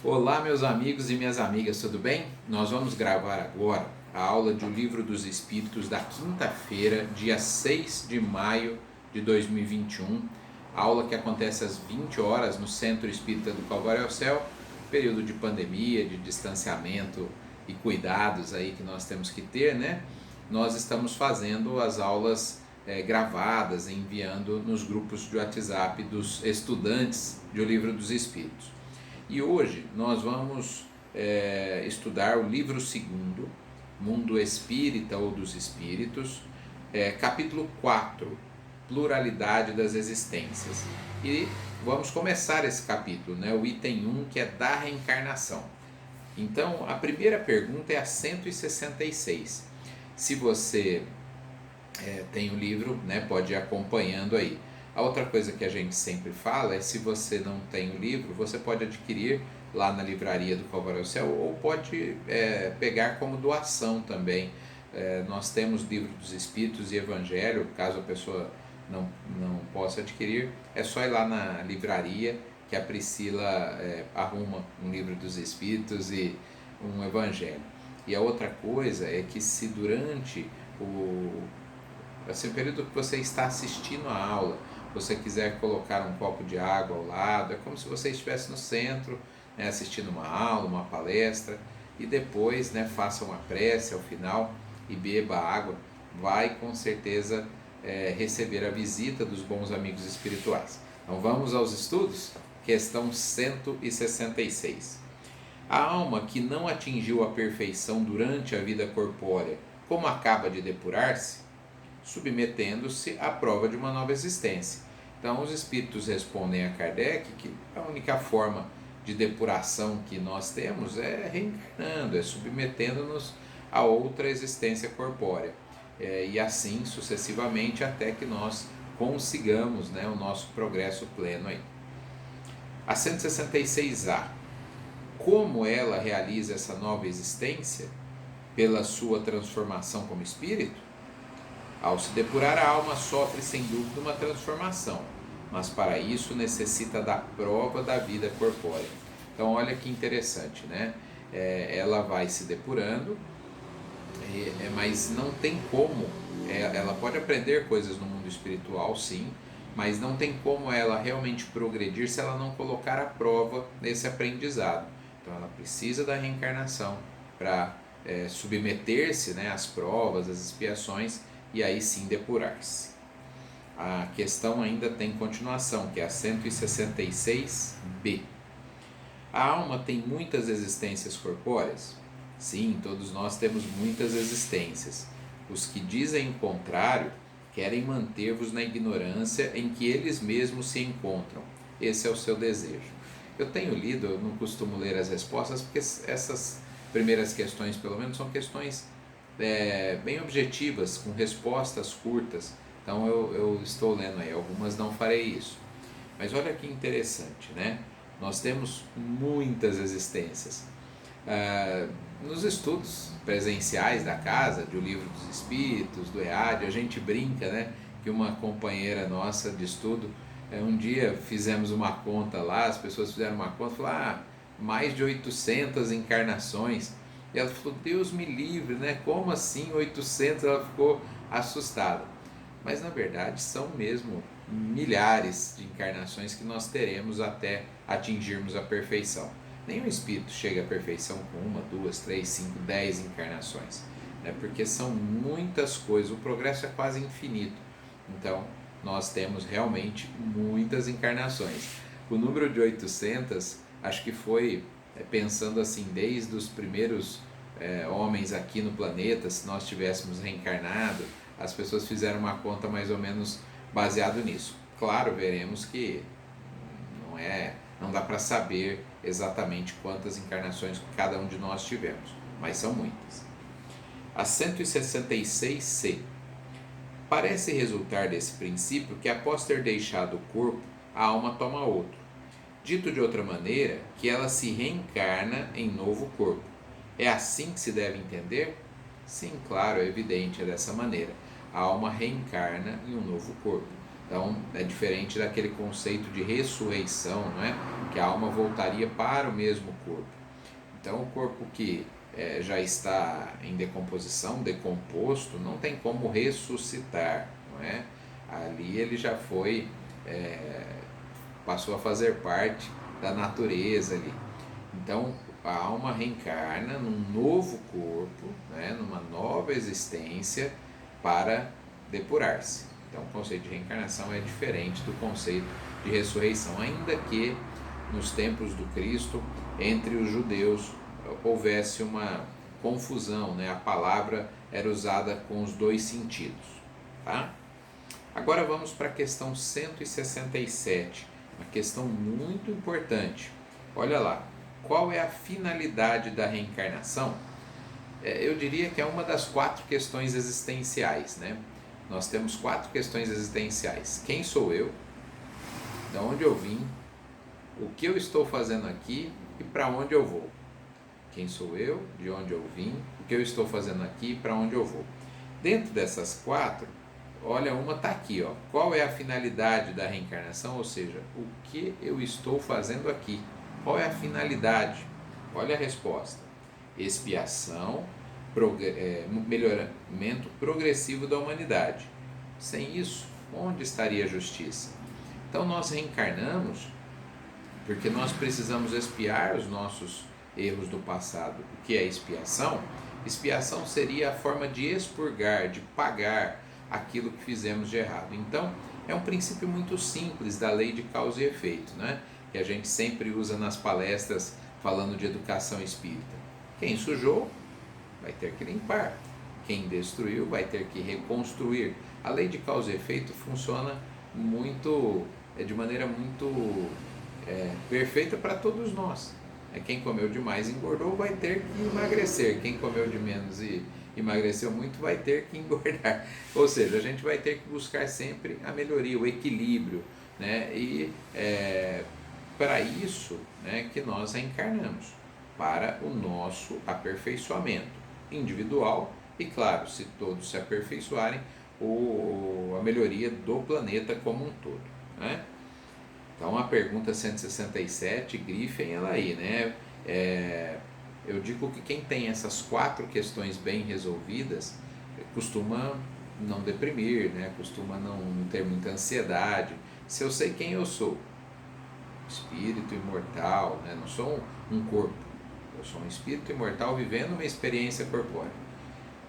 Olá, meus amigos e minhas amigas, tudo bem? Nós vamos gravar agora a aula de O Livro dos Espíritos da quinta-feira, dia 6 de maio de 2021, aula que acontece às 20 horas no Centro Espírita do Calvário ao Céu, período de pandemia, de distanciamento e cuidados aí que nós temos que ter, né? Nós estamos fazendo as aulas gravadas, enviando nos grupos de WhatsApp dos estudantes de O Livro dos Espíritos. E hoje nós vamos estudar o livro 2º, Mundo Espírita ou dos Espíritos, capítulo 4, Pluralidade das Existências. E vamos começar esse capítulo, né, o item 1, que é da reencarnação. Então, a primeira pergunta é a 166. Se você tem o livro, né, pode ir acompanhando aí. A outra coisa que a gente sempre fala é, se você não tem o livro, você pode adquirir lá na livraria do Calvário ao Céu ou pode pegar como doação também. Nós temos Livro dos Espíritos e Evangelho, caso a pessoa não possa adquirir, é só ir lá na livraria que a Priscila arruma um Livro dos Espíritos e um Evangelho. E a outra coisa é que se durante o período que você está assistindo a aula, você quiser colocar um copo de água ao lado, é como se você estivesse no centro, né, assistindo uma aula, uma palestra, e depois, né, faça uma prece ao final e beba água, vai com certeza receber a visita dos bons amigos espirituais. Então vamos aos estudos? Questão 166. A alma que não atingiu a perfeição durante a vida corpórea, como acaba de depurar-se? Submetendo-se à prova de uma nova existência. Então os espíritos respondem a Kardec que a única forma de depuração que nós temos é reencarnando, é submetendo-nos a outra existência corpórea, e assim sucessivamente até que nós consigamos, né, o nosso progresso pleno aí. A 166A. Como ela realiza essa nova existência? Pela sua transformação como espírito? Ao se depurar, a alma sofre sem dúvida uma transformação, mas para isso necessita da prova da vida corpórea. Então olha que interessante, né? Ela vai se depurando, mas não tem como, ela pode aprender coisas no mundo espiritual, sim, mas não tem como ela realmente progredir se ela não colocar à prova nesse aprendizado. Então ela precisa da reencarnação para submeter-se, né, às provas, às expiações, e aí sim depurar-se. A questão ainda tem continuação, que é a 166b. A alma tem muitas existências corpóreas? Sim, todos nós temos muitas existências. Os que dizem o contrário querem manter-vos na ignorância em que eles mesmos se encontram. Esse é o seu desejo. Eu tenho lido, eu não costumo ler as respostas, porque essas primeiras questões, pelo menos, são questões bem objetivas, com respostas curtas. Então eu estou lendo aí, algumas não farei isso. Mas olha que interessante, né? Nós temos muitas existências. Nos estudos presenciais da casa, de O Livro dos Espíritos, do EAD, a gente brinca, né? Que uma companheira nossa de estudo, um dia fizemos uma conta lá, as pessoas fizeram uma conta, falaram, mais de 800 encarnações. E ela falou, Deus me livre, né? Como assim 800? Ela ficou assustada. Mas na verdade são mesmo milhares de encarnações que nós teremos até atingirmos a perfeição. Nenhum espírito chega à perfeição com 1, 2, 3, 5, 10 encarnações, né? Porque são muitas coisas, o progresso é quase infinito. Então nós temos realmente muitas encarnações. O número de 800, acho que foi pensando assim, desde os primeiros homens aqui no planeta, se nós tivéssemos reencarnado, as pessoas fizeram uma conta mais ou menos baseado nisso. Claro, veremos que não dá para saber exatamente quantas encarnações cada um de nós tivemos, mas são muitas. A 166C. Parece resultar desse princípio que após ter deixado o corpo, a alma toma outro. Dito de outra maneira, que ela se reencarna em novo corpo. É assim que se deve entender? Sim, claro, é evidente, é dessa maneira. A alma reencarna em um novo corpo. Então é diferente daquele conceito de ressurreição, não é? Que a alma voltaria para o mesmo corpo. Então o corpo que já está em decomposição, decomposto, não tem como ressuscitar, não é? Ali ele já foi, passou a fazer parte da natureza ali. Então a alma reencarna num novo corpo, né, numa nova existência para depurar-se. Então o conceito de reencarnação é diferente do conceito de ressurreição, ainda que nos tempos do Cristo, entre os judeus, houvesse uma confusão, né? A palavra era usada com os dois sentidos. Tá? Agora vamos para a questão 167, uma questão muito importante. Olha lá, qual é a finalidade da reencarnação? Eu diria que é uma das 4 questões existenciais, né? Nós temos 4 questões existenciais. Quem sou eu? De onde eu vim? O que eu estou fazendo aqui e para onde eu vou? Quem sou eu? De onde eu vim? O que eu estou fazendo aqui e para onde eu vou? Dentro dessas 4, olha, uma está aqui, ó. Qual é a finalidade da reencarnação? Ou seja, o que eu estou fazendo aqui? Qual é a finalidade? Olha a resposta: expiação, melhoramento progressivo da humanidade. Sem isso, onde estaria a justiça? Então nós reencarnamos porque nós precisamos expiar os nossos erros do passado. O que é expiação? Expiação seria a forma de expurgar, de pagar aquilo que fizemos de errado. Então, é um princípio muito simples da lei de causa e efeito, né? Que a gente sempre usa nas palestras falando de educação espírita. Quem sujou vai ter que limpar. Quem destruiu vai ter que reconstruir. A lei de causa e efeito funciona de maneira muito perfeita para todos nós. Quem comeu demais e engordou vai ter que emagrecer. Quem comeu de menos e emagreceu muito vai ter que engordar. Ou seja, a gente vai ter que buscar sempre a melhoria, o equilíbrio, né? E para isso, né, que nós reencarnamos, para o nosso aperfeiçoamento individual e, claro, se todos se aperfeiçoarem, a melhoria do planeta como um todo, né? Então a pergunta 167, grifem ela aí, né? Eu digo que quem tem essas 4 questões bem resolvidas costuma não deprimir, né? Costuma não ter muita ansiedade. Se eu sei quem eu sou, espírito imortal, né? Não sou um corpo, eu sou um espírito imortal vivendo uma experiência corpórea.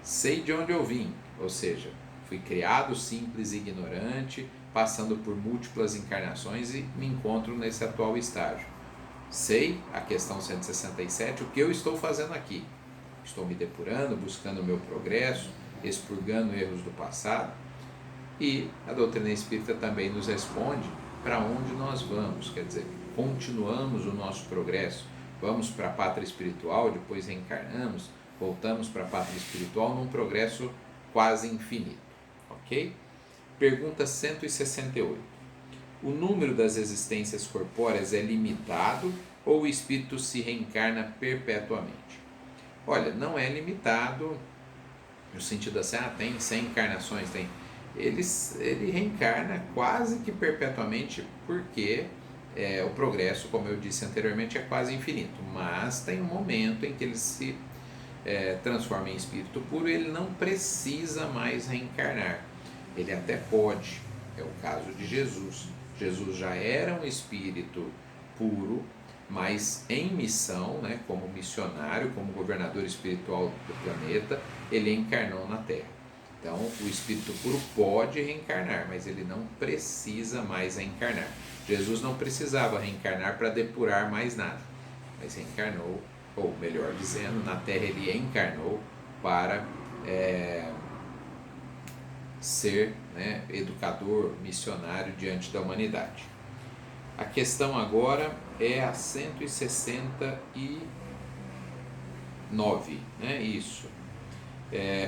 Sei de onde eu vim, ou seja, fui criado simples e ignorante, passando por múltiplas encarnações e me encontro nesse atual estágio. Sei, a questão 167, o que eu estou fazendo aqui. Estou me depurando, buscando o meu progresso, expurgando erros do passado. E a doutrina espírita também nos responde para onde nós vamos, quer dizer, continuamos o nosso progresso, vamos para a pátria espiritual, depois reencarnamos, voltamos para a pátria espiritual num progresso quase infinito, ok? Pergunta 168. O número das existências corpóreas é limitado ou o espírito se reencarna perpetuamente? Olha, não é limitado no sentido assim, tem 100 encarnações, tem. Ele reencarna quase que perpetuamente porque o progresso, como eu disse anteriormente, é quase infinito, mas tem um momento em que ele se transforma em espírito puro e ele não precisa mais reencarnar. Ele até pode, é o caso de Jesus. Jesus já era um espírito puro, mas em missão, né, como missionário, como governador espiritual do planeta, ele encarnou na Terra. Então, o espírito puro pode reencarnar, mas ele não precisa mais reencarnar. Jesus não precisava reencarnar para depurar mais nada, mas reencarnou, ou melhor dizendo, na Terra ele encarnou para ser, né, educador, missionário diante da humanidade. A questão agora é a 169, né? Isso.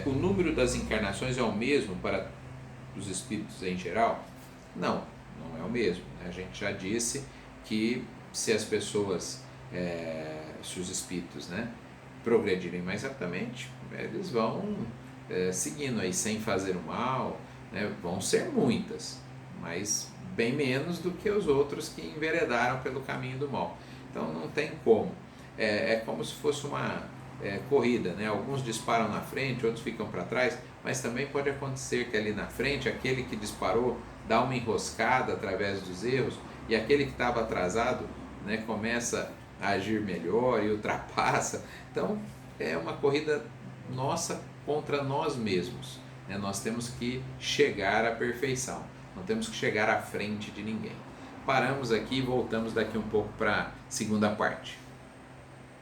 O número das encarnações é o mesmo para os espíritos em geral? Não, não é o mesmo, né? A gente já disse que se as pessoas, se os espíritos, né, progredirem mais rapidamente, eles vão seguindo aí sem fazer o mal, né? Vão ser muitas, mas bem menos do que os outros que enveredaram pelo caminho do mal. Então não tem como. É como se fosse uma corrida, né? Alguns disparam na frente, outros ficam para trás, mas também pode acontecer que ali na frente, aquele que disparou dá uma enroscada através dos erros e aquele que estava atrasado, né, começa a agir melhor e ultrapassa. Então é uma corrida nossa contra nós mesmos, né? Nós temos que chegar à perfeição, não temos que chegar à frente de ninguém. Paramos aqui e voltamos daqui um pouco para a segunda parte.